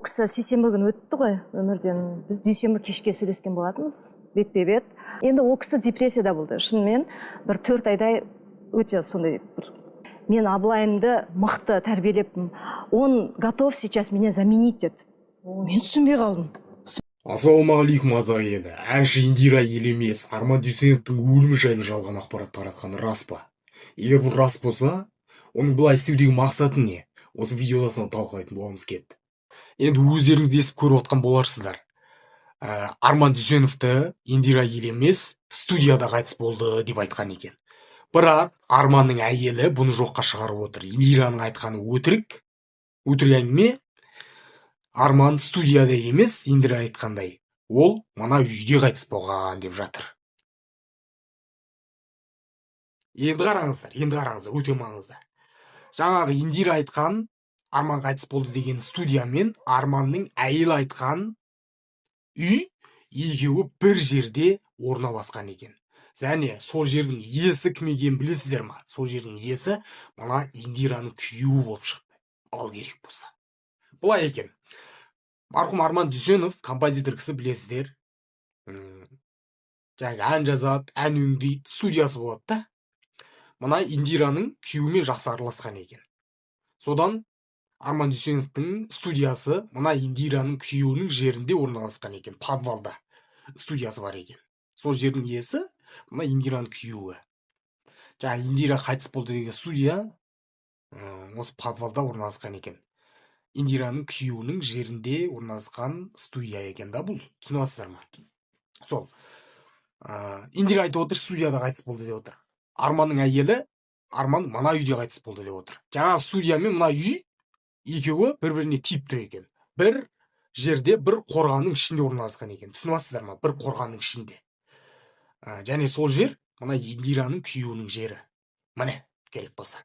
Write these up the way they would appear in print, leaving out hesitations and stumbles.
Ол кісі сейсенбі күні өтті ғой өмірден. Біз дүйсенбі кешке сөйлескен болатынбыз, бетпе бет. Енді ол кісі депрессияда болды. Шынымен бір 4 айдай өте сондай бір. Мен Абылайымды мықты тәрбиелеппін. Он готов сейчас меня заменить деді. Мен түсінбей қалдым. Ассалаумағалейкум азақ елі. Әнші Индира Елемес Арман Дүйсеновтің өлімі жайлы жалған ақпарат таратқаны рас па? Егер бұл рас болса, оның бұлай істеудегі мақсаты не? Осы видеода соны талқылайтын боламыз кетті. Енді өздеріңіз естіп көріп отқан боларсыздар. Арман Дүйсеновті Индира Елемес студияда қайтыс болды деп айтқан екен. Бірақ Арманның әйелі бұны жоққа шығарып отыр. Индираның айтқаны өтірік әңгіме. Арман студияда емес, Индира айтқандай. Ол мына үйде қайтыс болған деп жатыр. Енді қараңыздар, өте маңызды. Жаңағы Индира айтқан Арман қайтыс болды деген студия мен Арманның әйелі айтқан үй екеуі бір жерде орналасқан екен. Және сол жердің иесі кім екенін білесіздер ма? Сол жердің иесі мына Индираның күйеуі болып шықты. Ал керек болса. Бұлай екен. Марқұм Арман Дүйсенов композитор кісі, білесіздер. Жаңағы ән жазады, ән өңдейді, студиясы болады да. Мына Индираның күйеуімен жақсы араласқан екен. Содан Арман Дүйсеновтың студиясы мына Индираның күйеуінің жерінде орналасқан екен. Подвалда студиясы бар екен. Сол жердің иесі мына Индираның күйеуі. Жаңағы Индира қайтыс болды деген студия осы подвалда орналасқан екен. Индираның күйеуінің жерінде орналасқан студия екен да бұл. Түсінесіздер ма? Сол. Индира айтып отыр, студияда қайтыс болды деп отыр. Арманның әйелі Арман мына үйде қайтыс болды деп отыр. Жаңағы студия мен мына үй екеуі бір-біріне тиіп тұр екен. Бір жерде, бір қорғанның ішінде орналасқан екен. Түсінесіздер ма? Бір қорғанның ішінде. Және сол жер мына Индираның күйеуінің жері. Міне, керек болса.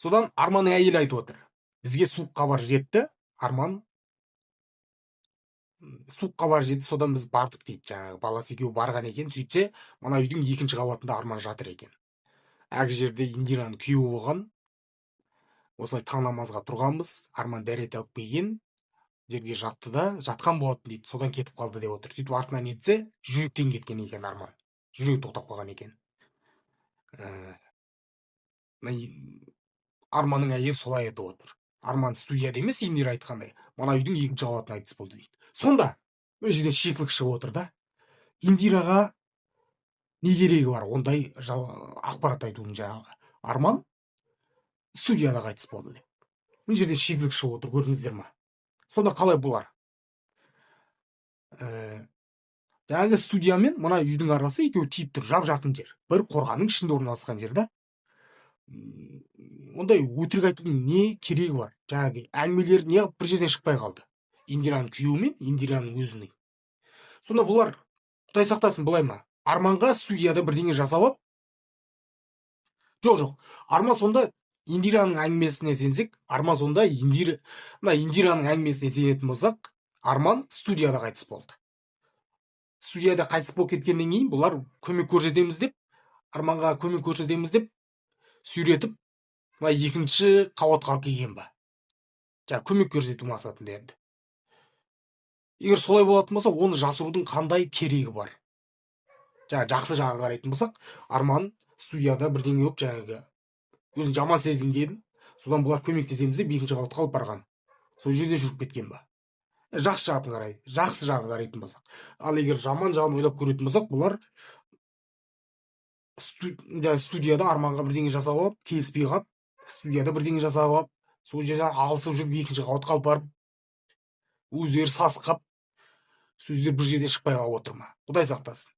Содан Арманның әйелі айтып отыр. Бізге суық хабар жетті, Арман суық хабар жетті, содан біз бардық дейді. Жаңағы баласы екеуі барған екен, сөйтсе, мына үйдің екінші қабатында Арман жатыр екен. Әр жерде Индираның күйеуі болған. Осылай таң намазға тұрғанбыз, Арман дәрет алып келген жерге жатты да, жатқан болатын дейді. Содан кетіп қалды деп отыр. Сөйтіп артынан етсе, жүректен кеткен екен Арман. Жүрегі тоқтап қалған екен. Арманның әйелі солай айтып отыр. Арман студияда емес, Индира айтқандай. Мына үйдің екінші қабатында қайтыс болды дейді. Сонда мына жерден шикілік шығып отыр да. Индираға не керегі бар ондай ақпарат айтудың жаңағы? Арман студияда қайтыс болды деп. Мына жерден шикілік шығып отыр, көрдіңіздер ма? Сонда қалай болар? Жаңағы студия мен мына үйдің арасы екеуі тиіп тұр, жап-жақын жер. Бір қорғанның ішінде орналасқан жерде. Ондай өтірік айтудың не керегі бар? Жаңағы әңгімелер неғып бір жерден шықпай қалды? Индираның күйеуі мен Индираның өзінің. Сонда бұлар, Құдай сақтасын, былай ма? Арманға студияда бірдеңе жасап алып? Жоқ. Арман сонда Индираның әңгімесіне сенсек, Арман сонда Индираның әңгімесіне сенетін болсақ, Арман студияда қайтыс болды. Студияда қайтыс болып кеткеннен кейін бұлар көмек көрсетеміз деп, Арманға көмек көрсетеміз деп сүйретіп, екінші қабатқа келген ба? Жаңа көмек көрсету мақсатында енді. Егер солай болатын болса, оны жасырудың қандай керегі бар? Жаңа жақсы жағын қарайтын болсақ, Арман студияда бірдеңе болып, жаңағы өзін жаман сезінген, содан бұлар көмектесеміз деп екінші қабатқа алып барған. Сол жерде жүріп кеткен ба? Жақсы жағын қарайтын болсақ. Ал егер жаман жағын ойлап көретін болсақ, бұлар студияда Арманға бірдеңе жасап алып, келіспей қалып, студияда бірдеңе жасап алып, сол жерден алысып жүріп екінші қабатқа алып барып, өздері сасқап, сөздер бір жерден шықпай қалып отыр ма? Құдай сақтасын.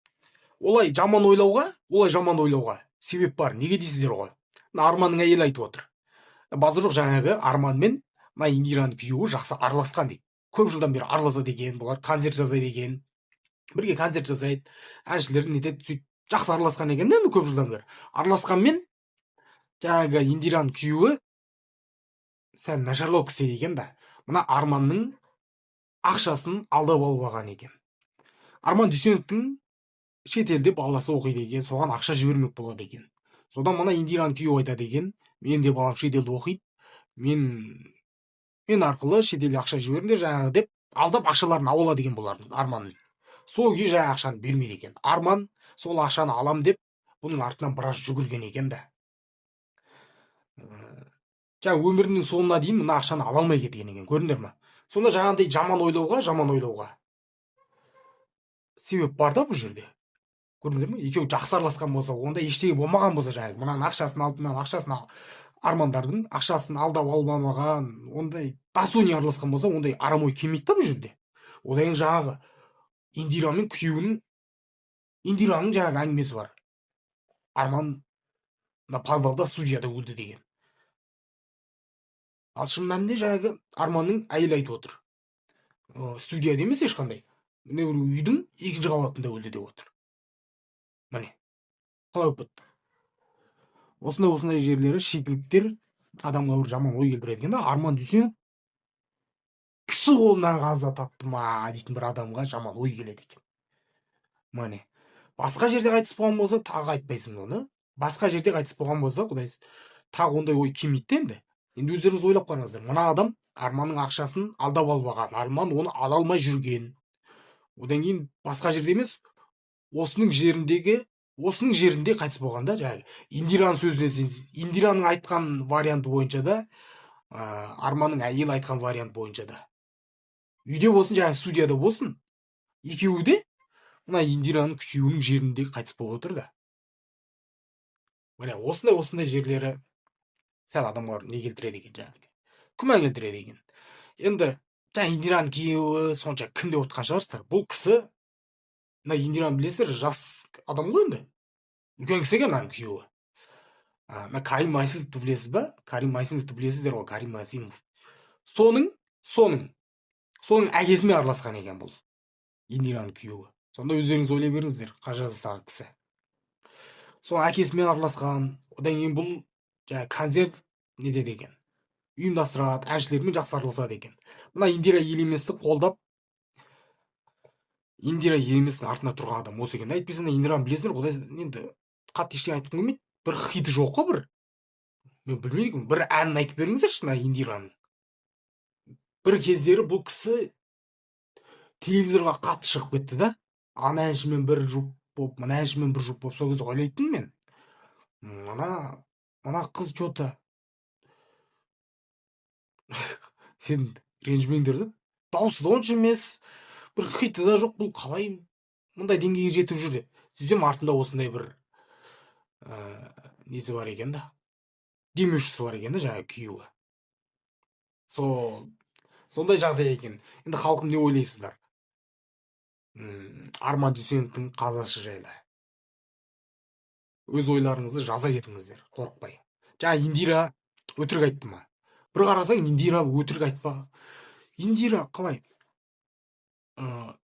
Олай жаман ойлауға себеп бар. Неге дейсіздер ғой? Арманның әйелі айтып отыр. Базы жоқ, жаңағы Арман мен Индираның күйеуі жақсы араласқан дейді. Көп жылдан бері араласады екен, бұлар концерт жасайды екен. Бірге концерт жасайды, әншілерін нетеді, сөйтіп жақсы араласқан екен, енді көп жылдан бері. Араласқанмен жаңағы Индираның күйеуі сәл нашарлау кісі екен да. Мына Арманның ақшасын алдап алып алған екен. Арман Дүйсеновтің шетелде баласы оқиды екен, соған ақша жібермек болады екен. Содан мына Индираның күйеуі айтады екен, мен де балам шетелде оқиды, мен мен арқылы шетелге ақша жіберіңдер жаңағы деп алдап ақшаларын ала деген болар Арман. Сол күйі жаңағы ақшаны бермейді екен. Арман сол ақшаны алам деп бұның артынан біраз жүгірген екен да. Жаңа өмірінің соңына дейін мына ақшаны ала алмай кеткен екен, көрдіңдер ме? Сонда жаңағындай жаман ойлауға себеп бар да бұл жерде. Көрдіңдер ме? Екеуі жақсы араласқан болса, онда ештеңе болмаған болса, жаңағы мынаның ақшасын алып, мынаның ақшасын Армандардың ақшасын алдап алмаған, ондай тасуын араласқан болса, ондай арам ой келмейді да бұл жерде. Одан жаңағы Индираның жаңағы әңгімесі бар. Арман подвалда студияда өлді деген. Ал шын мәнінде жаңағы Арманның әйелі айтып отыр. Студияда емес ешқандай. Міне бір үйдің екінші қабатында өлді деп отыр. Міне, қалай болып кетті. Осындай жерлері шикіліктер адамға бір жаман ой келтіреді екен да. Арман Дүйсенов кісі қолынан қаза тапты ма дейтін бір адамға жаман ой келеді екен. Міне, басқа жерде қайтыс болған болса, тағы айтпайсың оны. Басқа жерде қайтыс болған болса, құдай тағы ондай ой келмейді енді. Енді өздеріңіз ойлап қараңыздар. Мына адам Арманның ақшасын алдап албаған. Арман оны ала алмай жүрген. Одан кейін басқа жерде емес, осының жерінде қайтыс болғанда, жаңағы Индираның сөзіне сенсіз, Индираның айтқан варианты бойынша да, Арманның әйелі айтқан вариант бойынша да. Үйде болсын, жаңағы студияда болсын, екеуі де мына Индираның күйеуінің жерінде қайтыс болып отыр да. Міне осындай жерлері сәл адамға не келтіреді екен, жаңағы күмән келтіреді екен. Енді жаңа Индираның күйеуі сонша кім деп отқан шығарсыздар. Бұл кісі, мына Индираны білесіздер, жас адам ғой енді. Үлкен кісі екен мынаның күйеуі. Карим Масимовты білесіз ба? Карим Масимовты білесіздер ғой, Карим Масимов. Соның әкесімен араласқан екен бұл Индираның күйеуі. Сонда өздеріңіз ойлай беріңіздер, қанша жастағы кісі. Сол әкесімен араласқан. Одан кейін бұл жаңағы концерт не деді екен, ұйымдастырады, әншілермен жақсы араласады екен. Мына Индира Елеместі қолдап, Индира Елеместің артында тұрған адам осы екен. Әйтпесе Индираны білесіздер, құдай енді қатты ештеңе айтқым келмейді. Бір хиті жоқ қой бір. Мен білмеймін, бір әнін айтып беріңіздерші мына Индираның. Бір кездері бұл кісі телевизорға қатты шығып кетті да. Ана әншімен бір жұп болып, мына әншімен бір жұп болып, сол кезде ойлайтын мен. Мына қыз что-то сен ренжімеңдер да. Дауысы да онша емес, бір хиті да жоқ, бұл қалай мұндай деңгейге жетіп жүр деп. Сөйтсем артында осындай бір несі бар екен да. Демеушісі бар екен да, жаңағы күйеуі. Сондай жағдай екен. Енді халқым не ойлайсыздар? Арман Дүйсеновтың қазасы жайлы. Өз ойларыңызды жаза кетіңіздер, қорықпай. Жаңа Индира өтірік айтты ма? Бір қарасаң, Индира өтірік айтпа. Индира қалай?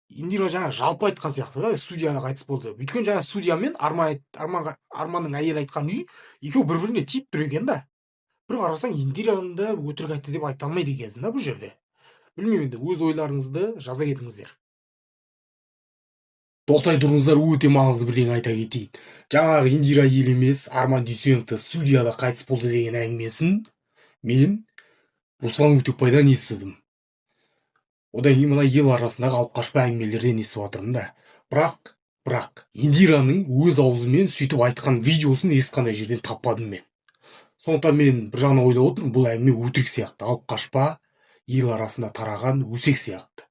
Индира жаңа жалпы айтқан сияқты да, студияда қайтыс болды. Өйткені жаңа студия мен Арманның әйелі айтқан үй, екеуі бір-біріне тиіп тұр екен да. Бір қарасаң, Индираның да өтірік айтты деп айта алмайды екенсің да бұл жерде. Білмеймін енді, өз ойларыңызды жаза кетіңіздер. Тоқтай тұрыңыздар, өте маңызды бірдеңе айта кетейін. Жаңағы Индира Елемес Арман Дүйсеновті студияда қайтыс болды деген әңгімесін мен Руслан Өтепбайдан естідім. Одан кейін мына ел арасындағы алып қашпа әңгімелерден естіп отырмын да. Бірақ Индираның өз аузымен сөйтіп айтқан видеосын ешқандай жерден таппадым мен. Сондықтан мен бір жағынан ойлап отырмын, бұл әңгіме өтірік сияқты, алып қашпа ел арасында тараған өсек сияқты.